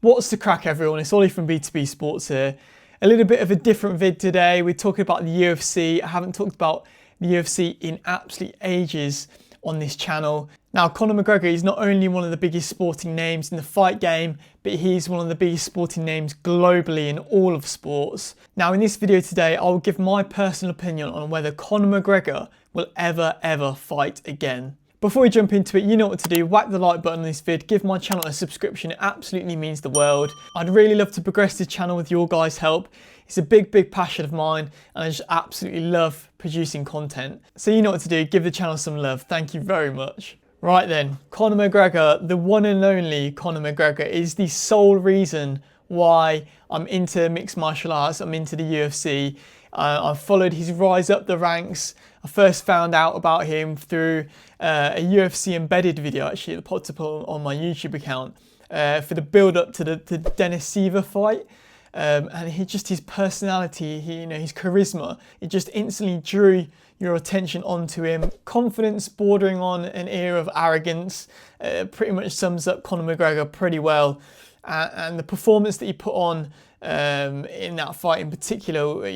What's the crack, everyone? It's Ollie from B2B Sports here. A little bit of a different vid today. We're talking about the UFC. I haven't talked about the UFC in absolute ages on this channel. Now, Conor McGregor is not only one of the biggest sporting names in the fight game, but he's one of the biggest sporting names globally in all of sports. Now, in this video today, I'll give my personal opinion on whether Conor McGregor will ever fight again. Before we jump into it, you know what to do. Whack the like button on this vid, give my channel a subscription, it absolutely means the world. I'd really love to progress this channel with your guys' help. It's a big passion of mine and I just absolutely love producing content. So you know what to do, give the channel some love. Thank you very much. Right then, Conor McGregor, the one and only Conor McGregor, is the sole reason why I'm into mixed martial arts, I'm into the UFC. I've followed his rise up the ranks. I first found out about him through a UFC embedded video actually that popped up on my YouTube account for the build up to the Dennis Siver fight. And his personality, his charisma, it just instantly drew your attention onto him. Confidence bordering on an air of arrogance pretty much sums up Conor McGregor pretty well. And the performance that he put on in that fight in particular,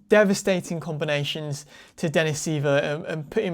devastating combinations to Dennis Siver and putting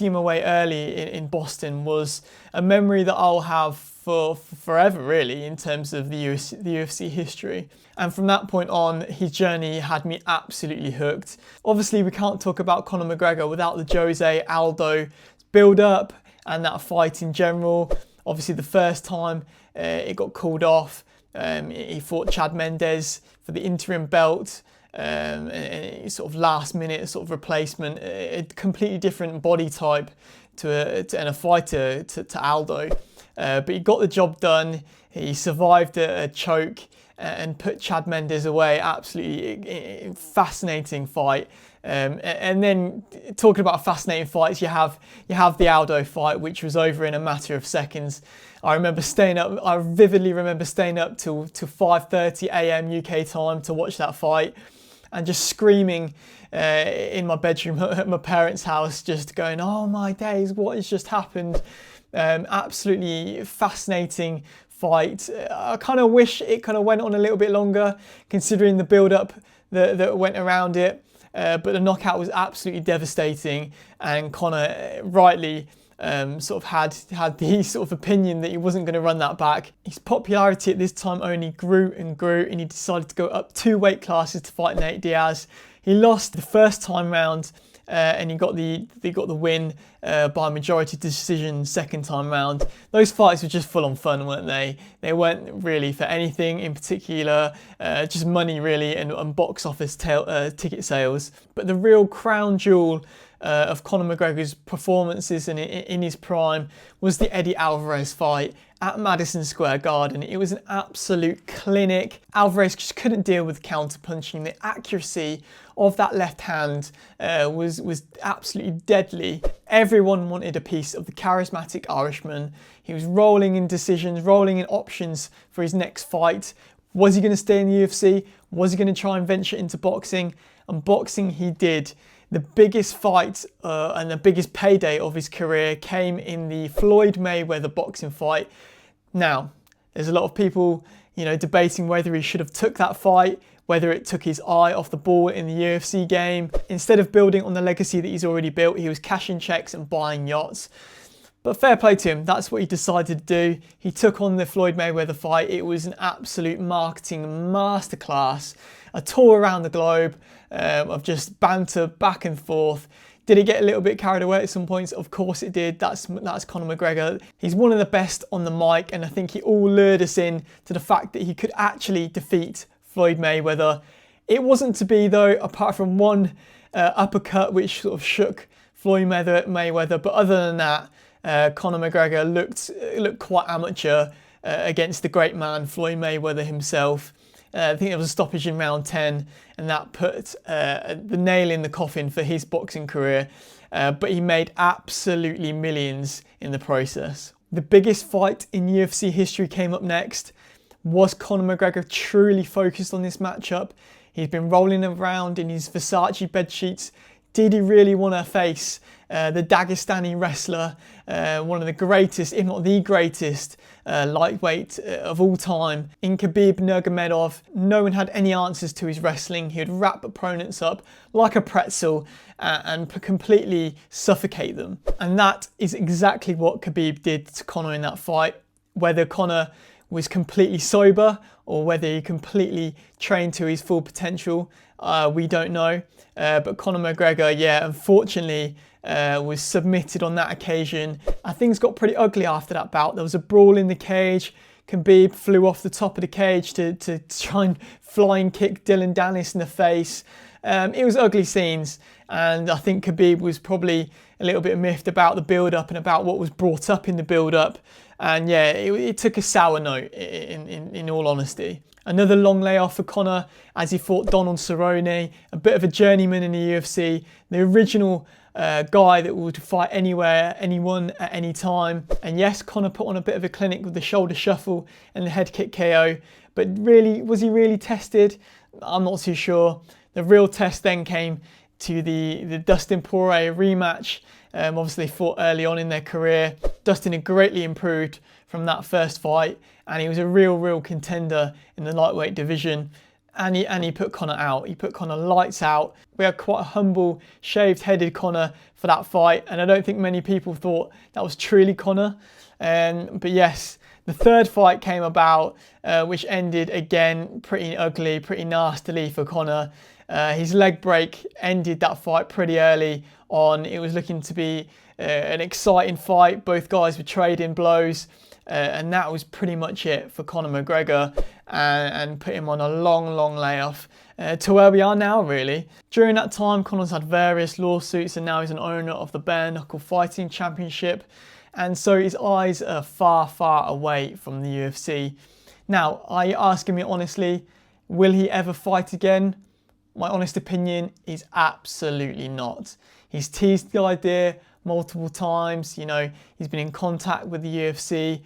him away early in Boston was a memory that I'll have for forever, really, in terms of the UFC history. And from that point on, his journey had me absolutely hooked. Obviously, we can't talk about Conor McGregor without the Jose Aldo build up and that fight in general. Obviously, the first time it got called off, he fought Chad Mendes for the interim belt. Sort of last minute sort of replacement, a completely different body type and a fighter to Aldo. But he got the job done. He survived a choke and put Chad Mendes away. Absolutely fascinating fight. And then talking about fascinating fights, you have the Aldo fight, which was over in a matter of seconds. I vividly remember staying up till 5:30 a.m. UK time to watch that fight, and just screaming in my bedroom at my parents' house, just going, "Oh my days, what has just happened?" Absolutely fascinating fight. I kind of wish it kind of went on a little bit longer, considering the build-up that went around it. But the knockout was absolutely devastating, and Conor rightly sort of had the sort of opinion that he wasn't going to run that back. His popularity at this time only grew and grew, and he decided to go up 2 weight classes to fight Nate Diaz. He lost the first time round, and he got the win by majority decision second time round. Those fights were just full on fun, weren't they? They weren't really for anything in particular, just money really and box office ticket sales. But the real crown jewel of Conor McGregor's performances in his prime was the Eddie Alvarez fight at Madison Square Garden. It was an absolute clinic. Alvarez just couldn't deal with counter-punching. The accuracy of that left hand was absolutely deadly. Everyone wanted a piece of the charismatic Irishman. He was rolling in decisions, rolling in options for his next fight. Was he going to stay in the UFC? Was he going to try and venture into boxing? And boxing he did. The biggest fight and the biggest payday of his career came in the Floyd Mayweather boxing fight. Now, there's a lot of people, debating whether he should have took that fight, whether it took his eye off the ball in the UFC game. Instead of building on the legacy that he's already built, he was cashing checks and buying yachts. But fair play to him, that's what he decided to do. He took on the Floyd Mayweather fight. It was an absolute marketing masterclass, a tour around the globe of just banter back and forth. Did it get a little bit carried away at some points? Of course it did. That's Conor McGregor. He's one of the best on the mic, and I think he all lured us in to the fact that he could actually defeat Floyd Mayweather. It wasn't to be though, apart from one uppercut which sort of shook Floyd Mayweather. But other than that, Conor McGregor looked quite amateur against the great man Floyd Mayweather himself. I think there was a stoppage in round 10, and that put the nail in the coffin for his boxing career. But he made absolutely millions in the process. The biggest fight in UFC history came up next. Was Conor McGregor truly focused on this matchup? He's been rolling around in his Versace bedsheets, Did he really want to face the Dagestani wrestler, one of the greatest, if not the greatest, lightweight of all time, in Khabib Nurmagomedov? No one had any answers to his wrestling. He would wrap opponents up like a pretzel and completely suffocate them. And that is exactly what Khabib did to Conor in that fight. Whether Conor was completely sober or whether he completely trained to his full potential, we don't know. But Conor McGregor, yeah, unfortunately, was submitted on that occasion. And things got pretty ugly after that bout. There was a brawl in the cage. Khabib flew off the top of the cage to try and flying kick Dylan Dennis in the face. It was ugly scenes, and I think Khabib was probably a little bit miffed about the build-up and about what was brought up in the build-up. And yeah, it took a sour note, in all honesty. Another long layoff for Conor as he fought Donald Cerrone, a bit of a journeyman in the UFC, the original guy that would fight anywhere, anyone, at any time. And yes, Conor put on a bit of a clinic with the shoulder shuffle and the head kick KO, but really, was he really tested? I'm not too sure. The real test then came to the Dustin Poirier rematch. Obviously fought early on in their career. Dustin had greatly improved from that first fight, and he was a real contender in the lightweight division. And he put Conor out. He put Conor lights out. We had quite a humble, shaved-headed Conor for that fight, and I don't think many people thought that was truly Conor. But yes, the third fight came about, which ended again pretty ugly, pretty nastily for Conor. His leg break ended that fight pretty early on. It was looking to be an exciting fight. Both guys were trading blows, and that was pretty much it for Conor McGregor, and put him on a long layoff to where we are now, really. During that time, Conor's had various lawsuits, and now he's an owner of the Bare Knuckle Fighting Championship, and so his eyes are far away from the UFC. Now, are you asking me honestly, will he ever fight again? My honest opinion is absolutely not. He's teased the idea multiple times, you know, he's been in contact with the UFC,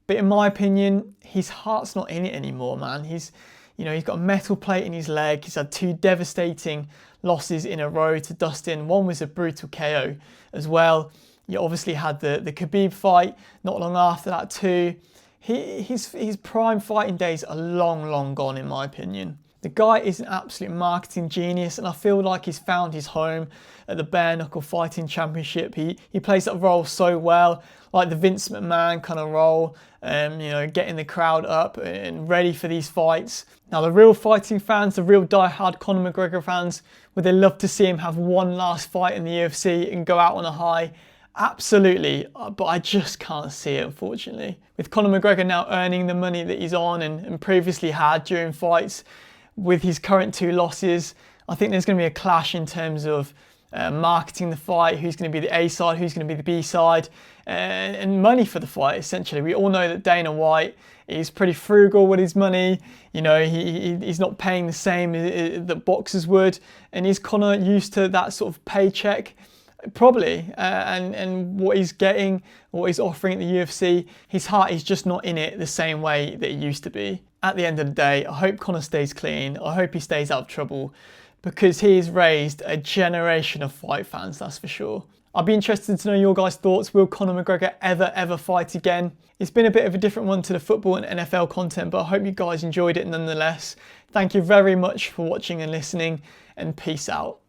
but in my opinion, his heart's not in it anymore, man. He's got a metal plate in his leg. He's had 2 devastating losses in a row to Dustin. One was a brutal KO as well. You obviously had the Khabib fight not long after that too. His prime fighting days are long gone, in my opinion. The guy is an absolute marketing genius, and I feel like he's found his home at the Bare Knuckle Fighting Championship. He plays that role so well, like the Vince McMahon kind of role, getting the crowd up and ready for these fights. Now, the real fighting fans, the real die-hard Conor McGregor fans, would they love to see him have one last fight in the UFC and go out on a high? Absolutely, but I just can't see it, unfortunately. With Conor McGregor now earning the money that he's on and previously had during fights, with his current 2 losses, I think there's going to be a clash in terms of marketing the fight, who's going to be the A side, who's going to be the B side, and money for the fight, essentially. We all know that Dana White is pretty frugal with his money. You know, he's not paying the same that boxers would. And is Conor used to that sort of paycheck? Probably, and what he's getting, what he's offering at the UFC, his heart is just not in it the same way that it used to be. At the end of the day, I hope Conor stays clean. I hope he stays out of trouble, because he's raised a generation of fight fans, that's for sure. I'd be interested to know your guys' thoughts. Will Conor McGregor ever fight again? It's been a bit of a different one to the football and NFL content, but I hope you guys enjoyed it nonetheless. Thank you very much for watching and listening, and peace out.